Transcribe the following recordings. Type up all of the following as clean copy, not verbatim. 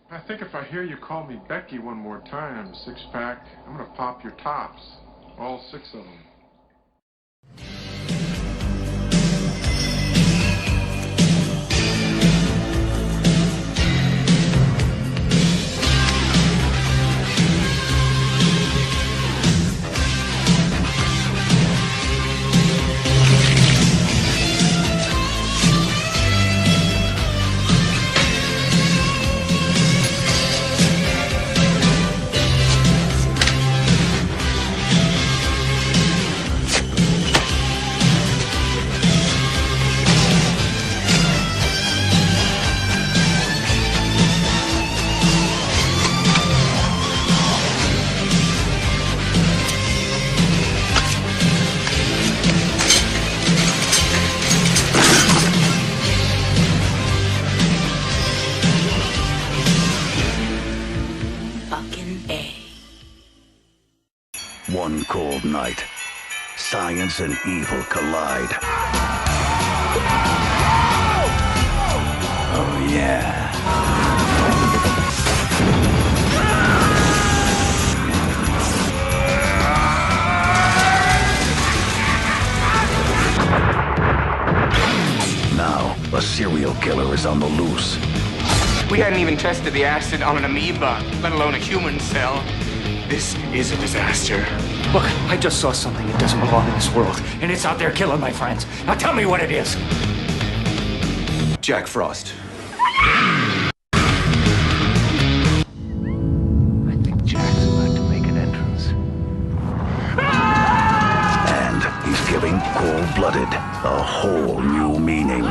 I think if I hear you call me Becky one more time, six-pack, I'm gonna pop your tops. All six of them. One cold night, science and evil collide. Oh yeah. Now, a serial killer is on the loose. We hadn't even tested the acid on an amoeba, let alone a human cell. This is a disaster. Look, I just saw something that doesn't belong in this world, and it's out there killing my friends. Now tell me what it is. Jack Frost. I think Jack's about to make an entrance. And he's giving cold-blooded a whole new meaning.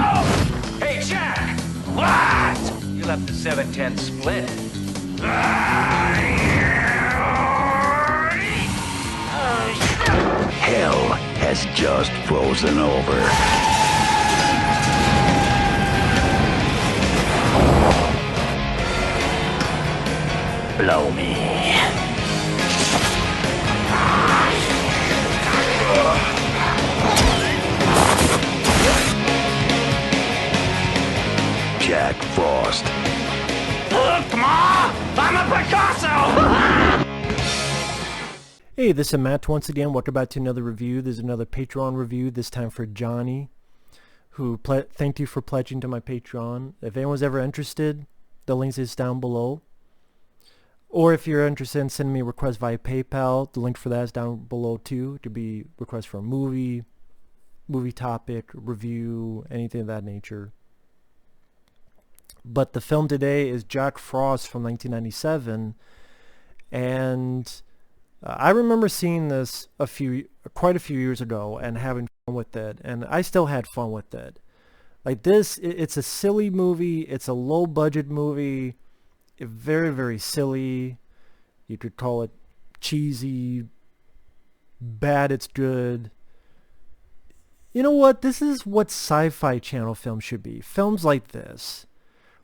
Hey, Jack! What? You left the 7-10 split. Hell has just frozen over. Blow me. Jack Frost. Look, Ma! I'm a Picasso! Hey, this is Matt once again. Welcome back to another review. There's another Patreon review, this time for Johnny, who thank you for pledging to my Patreon. If anyone's ever interested, the link is down below. Or if you're interested in sending me a request via PayPal, the link for that is down below too. It could be requests for a movie topic, review, anything of that nature. But the film today is Jack Frost from 1997, and I remember seeing this quite a few years ago and having fun with it, and I still had fun with it. Like this, it's a silly movie. It's a low-budget movie. Very, very silly. You could call it cheesy. Bad, it's good. You know what? This is what Sci-Fi Channel films should be. Films like this,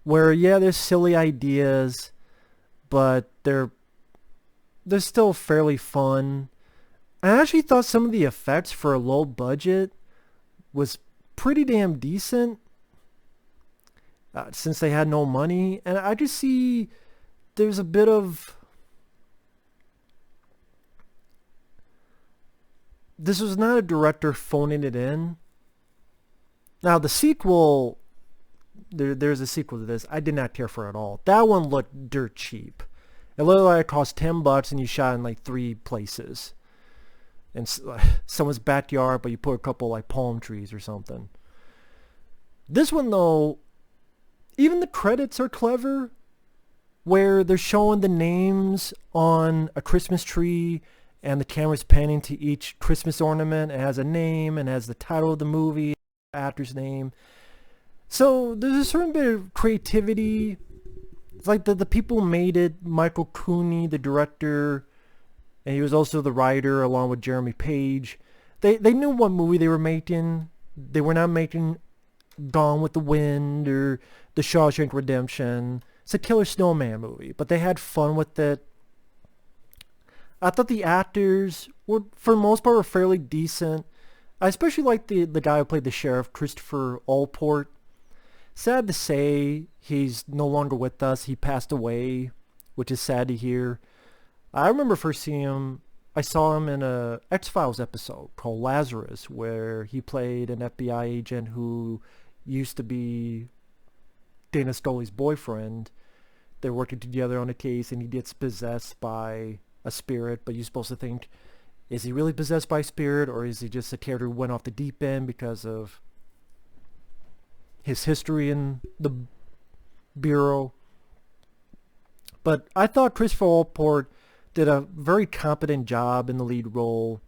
where, yeah, there's silly ideas, but they're still fairly fun. I actually thought some of the effects for a low budget was pretty damn decent, since they had no money. And I just see there's a bit of... This was not a director phoning it in. Now the sequel, there's a sequel to this. I did not care for at all. That one looked dirt cheap. It looked like it cost $10 and you shot in like 3 places. In someone's backyard, but you put a couple like palm trees or something. This one though, even the credits are clever, where they're showing the names on a Christmas tree and the camera's panning to each Christmas ornament. It has a name and has the title of the movie, actor's name. So there's a certain bit of creativity. It's like the people who made it, Michael Cooney, the director, and he was also the writer along with Jeremy Page. They knew what movie they were making. They were not making Gone with the Wind or The Shawshank Redemption. It's a killer snowman movie, but they had fun with it. I thought the actors were, for the most part, were fairly decent. I especially liked the guy who played the sheriff, Christopher Allport. sad to say he's no longer with us. He passed away, which is sad to hear. I remember first seeing him, I saw him in a X-Files episode called Lazarus, where he played an FBI agent who used to be Dana Scully's boyfriend. They're working together on a case, and he gets possessed by a spirit, but you're supposed to think, is he really possessed by a spirit, or is he just a character who went off the deep end because of his history in the Bureau? But I thought Christopher Allport did a very competent job in the lead role.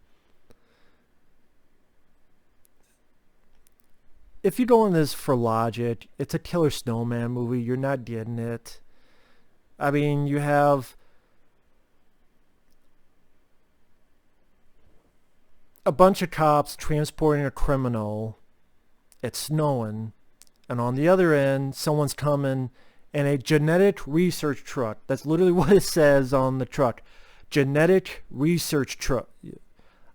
If you go in this for logic, it's a killer snowman movie. You're not getting it. I mean, you have a bunch of cops transporting a criminal. It's snowing. And on the other end, someone's coming in a genetic research truck. That's literally what it says on the truck. Genetic research truck.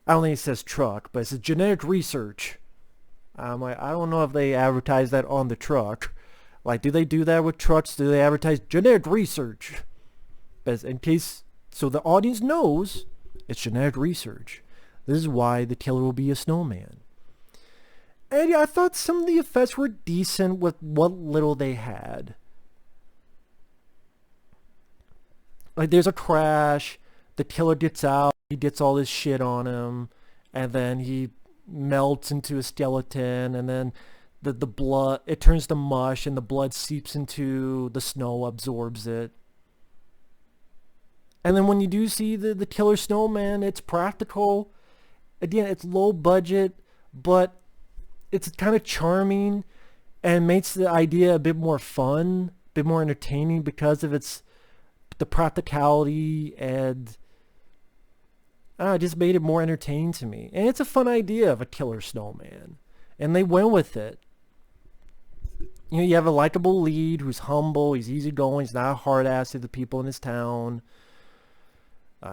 I don't think it says truck, but it says genetic research. I'm like, I don't know if they advertise that on the truck. Like, do they do that with trucks? Do they advertise genetic research? But in case, so the audience knows it's genetic research. This is why the killer will be a snowman. And yeah, I thought some of the effects were decent with what little they had. Like, there's a crash, the killer gets out, he gets all this shit on him, and then he melts into a skeleton, and then the blood, it turns to mush, and the blood seeps into the snow, absorbs it. And then when you do see the killer snowman, it's practical. Again, it's low budget, but it's kind of charming and makes the idea a bit more fun, a bit more entertaining because of the practicality, and it just made it more entertaining to me. And it's a fun idea of a killer snowman, and they went with it. You know, you have a likable lead who's humble, he's easygoing, he's not a hard ass to the people in his town.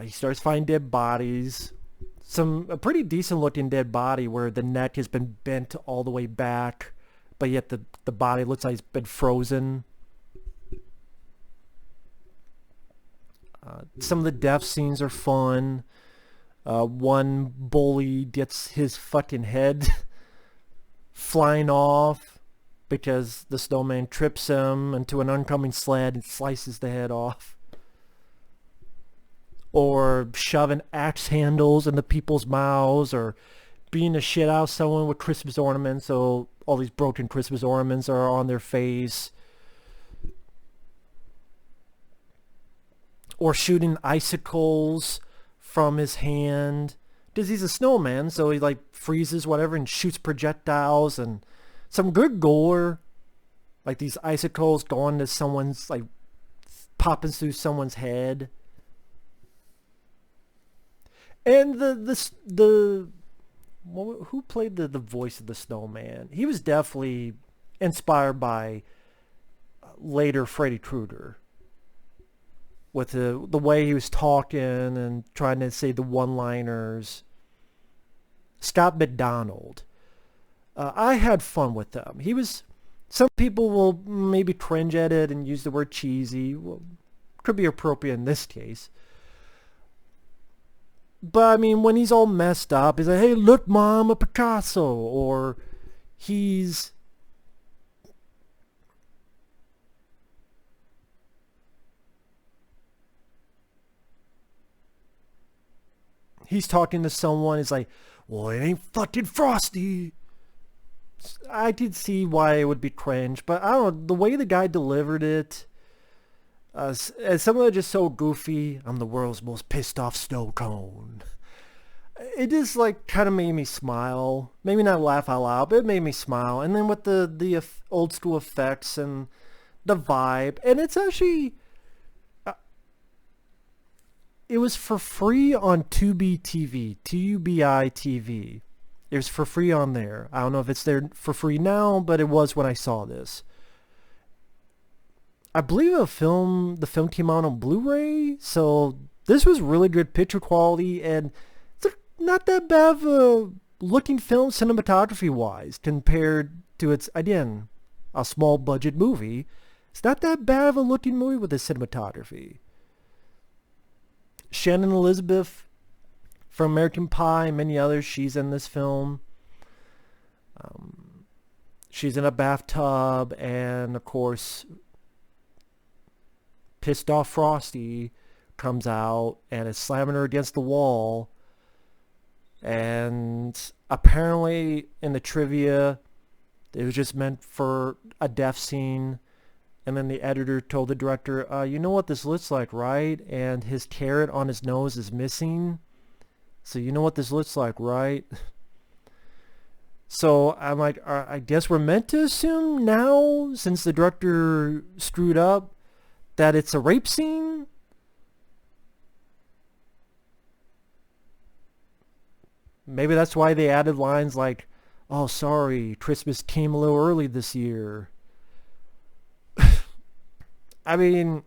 He starts finding dead bodies. A pretty decent looking dead body where the neck has been bent all the way back, but yet the body looks like it's been frozen. Some of the death scenes are fun. One bully gets his fucking head flying off because the snowman trips him into an oncoming sled and slices the head off. Or shoving axe handles into people's mouths, or beating the shit out of someone with Christmas ornaments, so all these broken Christmas ornaments are on their face. Or shooting icicles from his hand, because he's a snowman, so he like freezes whatever and shoots projectiles, and some good gore, like these icicles going to someone's, like popping through someone's head. And who played the voice of the snowman? He was definitely inspired by later Freddy Krueger, with the way he was talking and trying to say the one-liners. Scott MacDonald. I had fun with them. Some people will maybe cringe at it and use the word cheesy. Well, could be appropriate in this case. But I mean, when he's all messed up, he's like, hey, look, Mom, a Picasso. Or he's talking to someone. He's like, well, it ain't fucking Frosty. I did see why it would be cringe, but I don't know, the way the guy delivered it, some of it just so goofy. I'm the world's most pissed off snow cone. It just like kind of made me smile. Maybe not laugh out loud, but it made me smile. And then with the old school effects and the vibe, and it's actually it was for free on Tubi TV, Tubi TV. It was for free on there. I don't know if it's there for free now, but it was when I saw this. I believe the film came out on Blu-ray, so this was really good picture quality, and it's not that bad of a looking film cinematography-wise compared to its, again, a small budget movie. It's not that bad of a looking movie with the cinematography. Shannon Elizabeth from American Pie and many others, she's in this film. She's in a bathtub, and of course, pissed off Frosty comes out and is slamming her against the wall. And apparently in the trivia, it was just meant for a death scene. And then the editor told the director, you know what this looks like, right? And his carrot on his nose is missing. So you know what this looks like, right? So I'm like, I guess we're meant to assume now, since the director screwed up, that it's a rape scene? Maybe that's why they added lines like, oh, sorry, Christmas came a little early this year. I mean,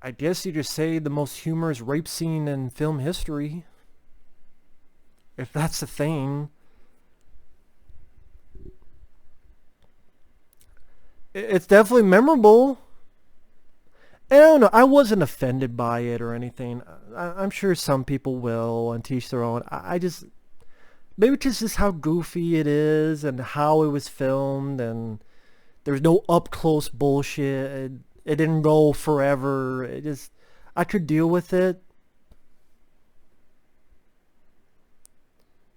I guess you just say the most humorous rape scene in film history. If that's the thing. It's definitely memorable. I don't know. I wasn't offended by it or anything. I'm sure some people will and teach their own. I just... Maybe it's just how goofy it is and how it was filmed, and there's no up-close bullshit. It didn't go forever. It just... I could deal with it.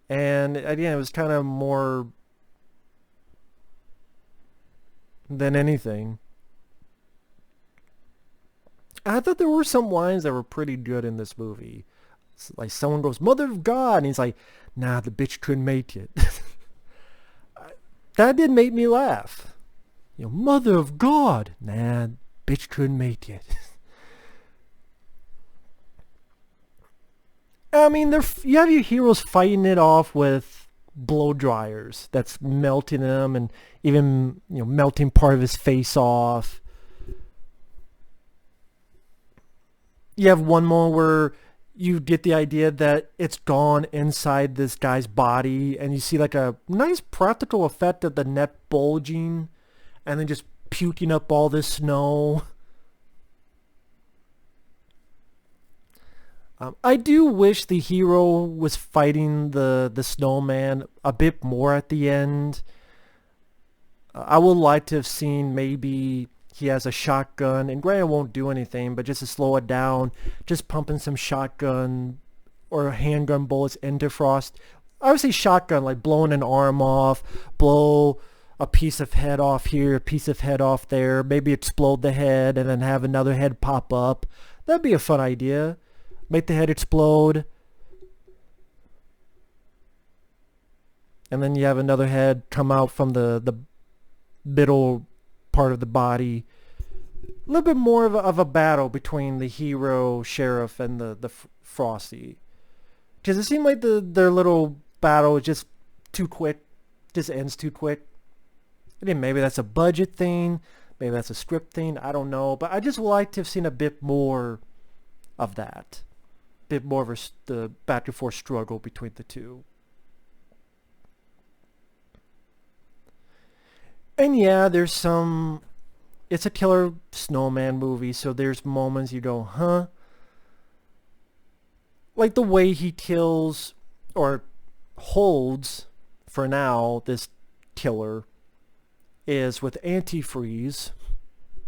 And again, it was kind of more than anything. I thought there were some lines that were pretty good in this movie. It's like someone goes, "Mother of God," and he's like, "Nah, the bitch couldn't make it." That did make me laugh. You know, "Mother of God," nah, bitch couldn't make it. I mean, you have your heroes fighting it off with blow dryers that's melting him, and even, you know, melting part of his face off. You have one moment where you get the idea that it's gone inside this guy's body, and you see like a nice practical effect of the net bulging and then just puking up all this snow. I do wish the hero was fighting the snowman a bit more at the end. I would like to have seen maybe he has a shotgun, and granted it won't do anything, but just to slow it down, just pumping some shotgun or handgun bullets into Frost. I would say shotgun, like blowing an arm off, blow a piece of head off here, a piece of head off there, maybe explode the head and then have another head pop up. That'd be a fun idea. Make the head explode, and then you have another head come out from the middle part of the body. A little bit more of a battle between the hero, sheriff, and the Frosty. Because it seemed like their little battle is just too quick, just ends too quick. I think maybe that's a budget thing, maybe that's a script thing, I don't know. But I just would like to have seen a bit more of that. A bit more of the back and forth struggle between the two. And yeah, there's some... It's a killer snowman movie, so there's moments you go, huh? Like the way he kills, or holds, for now, this killer, is with antifreeze.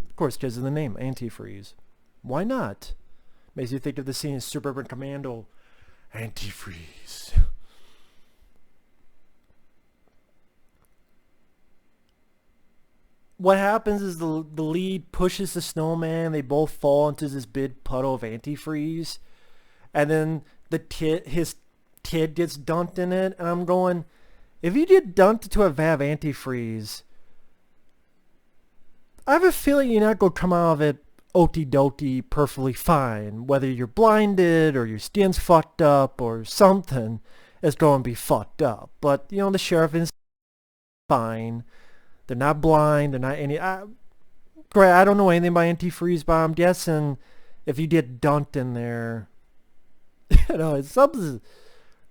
Of course, because of the name, antifreeze. Why not? Makes you think of the scene in Suburban Commando. Antifreeze. What happens is the lead pushes the snowman. They both fall into this big puddle of antifreeze. And then his kid gets dunked in it. And I'm going, if you get dunked into a vat of antifreeze, I have a feeling you're not going to come out of it okie dokie perfectly fine. Whether you're blinded or your skin's fucked up or something, it's going to be fucked up. But, you know, the sheriff is fine. They're not blind. They're not any... Great, I don't know anything about antifreeze, but I'm guessing if you get dunked in there, you know, something's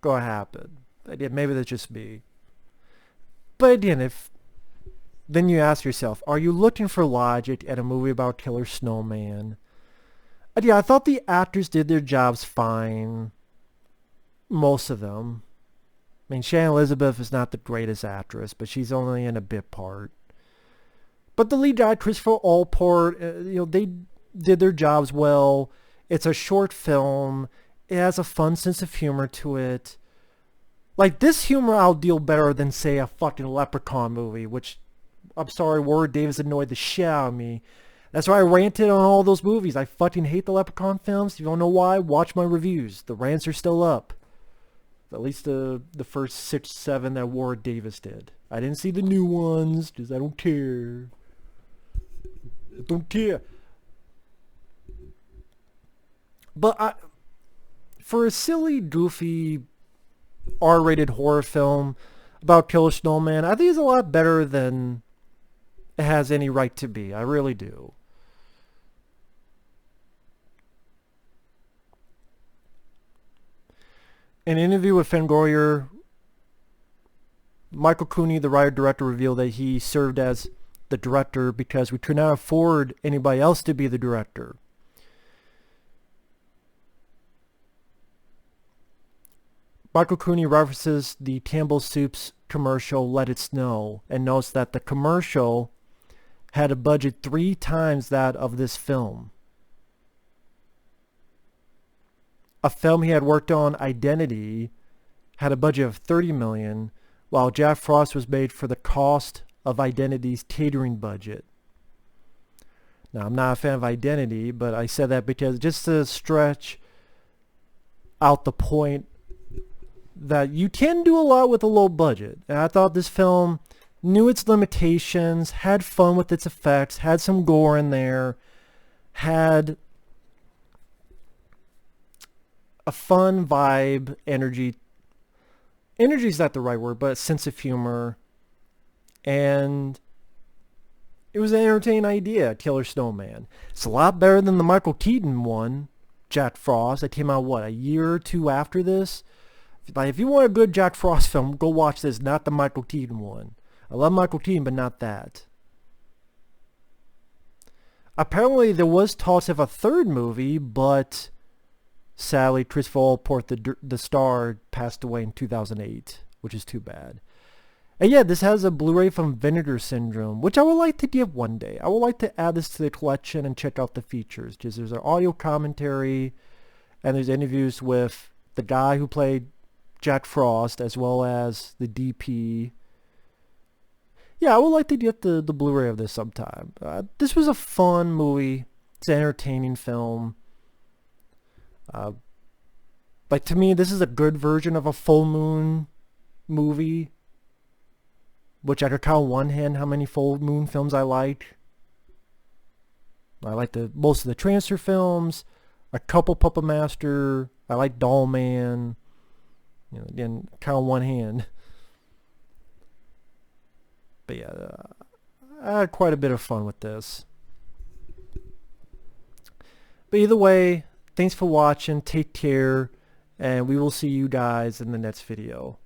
going to happen. Again, maybe that's just me. But again, then you ask yourself, are you looking for logic at a movie about Killer Snowman? And yeah, I thought the actors did their jobs fine. Most of them. I mean, Shannon Elizabeth is not the greatest actress, but she's only in a bit part. But the lead actress for Allport, they did their jobs well. It's a short film. It has a fun sense of humor to it. Like, this humor I'll deal better than, say, a fucking Leprechaun movie, which, I'm sorry, Warwick Davis annoyed the shit out of me. That's why I ranted on all those movies. I fucking hate the Leprechaun films. If you don't know why, watch my reviews. The rants are still up. At least the first 6, 7 that Warwick Davis did. I didn't see the new ones, because I don't care. I don't care. But for a silly, goofy, R-rated horror film about Killer Snowman, I think it's a lot better than it has any right to be. I really do. In an interview with Fangoria, Michael Cooney, the writer-director, revealed that he served as the director because we could not afford anybody else to be the director. Michael Cooney references the Campbell Soup's commercial Let It Snow and notes that the commercial had a budget 3 times that of this film. A film he had worked on, Identity, had a budget of $30 million, while Jack Frost was made for the cost of Identity's catering budget. Now, I'm not a fan of Identity, but I said that because just to stretch out the point that you can do a lot with a low budget. And I thought this film knew its limitations, had fun with its effects, had some gore in there, had a fun vibe, energy. Energy is not the right word, but a sense of humor. And it was an entertaining idea, Killer Snowman. It's a lot better than the Michael Keaton one, Jack Frost, that came out, what, a year or 2 after this? Like, if you want a good Jack Frost film, go watch this, not the Michael Keaton one. I love Michael Keaton, but not that. Apparently, there was talks of a 3rd movie, but sadly, Christopher Allport, the star, passed away in 2008, which is too bad. And yeah, this has a Blu-ray from Vinegar Syndrome, which I would like to get one day. I would like to add this to the collection and check out the features, because there's an audio commentary, and there's interviews with the guy who played Jack Frost, as well as the DP. Yeah, I would like to get the Blu-ray of this sometime. This was a fun movie. It's an entertaining film. Like, to me, this is a good version of a full moon movie, which I could count on one hand how many full moon films I like. I like most of the Transfer films, a couple Puppet Master. I like Doll Man. Again, count on one hand. But yeah, I had quite a bit of fun with this. But either way, thanks for watching. Take care. And we will see you guys in the next video.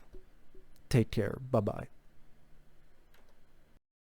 Take care. Bye-bye.